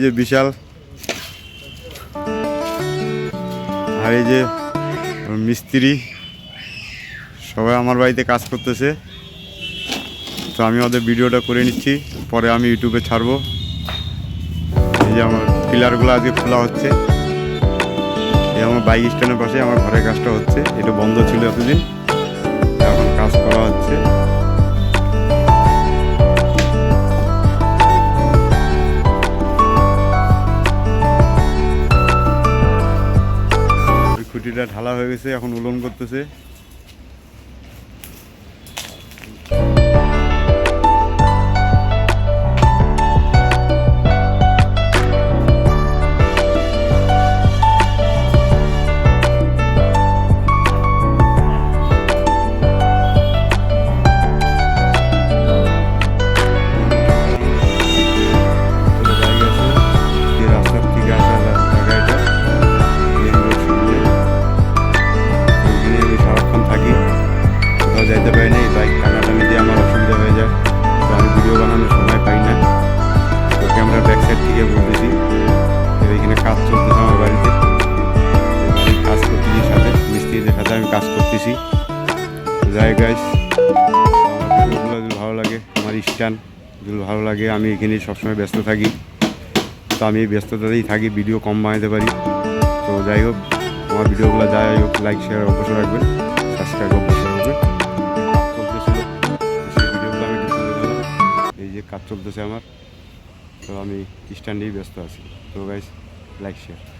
যে বিশাল, আর এই যে মিস্ত্রি, সবাই আমার বাড়িতে কাজ করতেছে। তো আমি ওদের ভিডিওটা করে নিচ্ছি, পরে আমি ইউটিউবে ছাড়বো। এই যে আমার পিলারগুলো আজকে খোলা হচ্ছে। এই আমার বাইক স্ট্যান্ডের পাশে আমার ঘরের কাজটা হচ্ছে, এটা বন্ধ ছিল এতদিন, এখন কাজ করা হচ্ছে। খুঁটিটা ঢালা হয়ে গেছে, এখন উলন করতেছে। যাইতে পারি না, এই বাইক টানাটানি দিয়ে আমার অসুবিধা হয়ে যায়, তো আমি ভিডিও বানানোর সময় পাই না। তো ক্যামেরা ব্যাক সাইড থেকে বলতেছি, এখানে কাজ চলতেছে আমার বাড়িতে, কাজ করতেছি, সাথে মিস্ত্রিদের সাথে আমি কাজ করতেছি। যাই গাইস, আমার ভিডিওগুলো যদি ভালো লাগে, আমার স্ট্যান্ড যদি ভালো লাগে, আমি এখানে সবসময় ব্যস্ত থাকি। তো আমি এই ব্যস্ততাতেই থাকি, ভিডিও কম বানাতে পারি। তো যাই হোক, আমার ভিডিওগুলো যাই হোক, লাইক শেয়ার অবশ্যই রাখবেন, সাবস্ক্রাইব অবশ্যই রাখবেন। এই যে কাজ চলতেছে আমার, তো আমি স্ট্যান্ডেই ব্যস্ত আছি। তো গাইস, লাইক শেয়ার।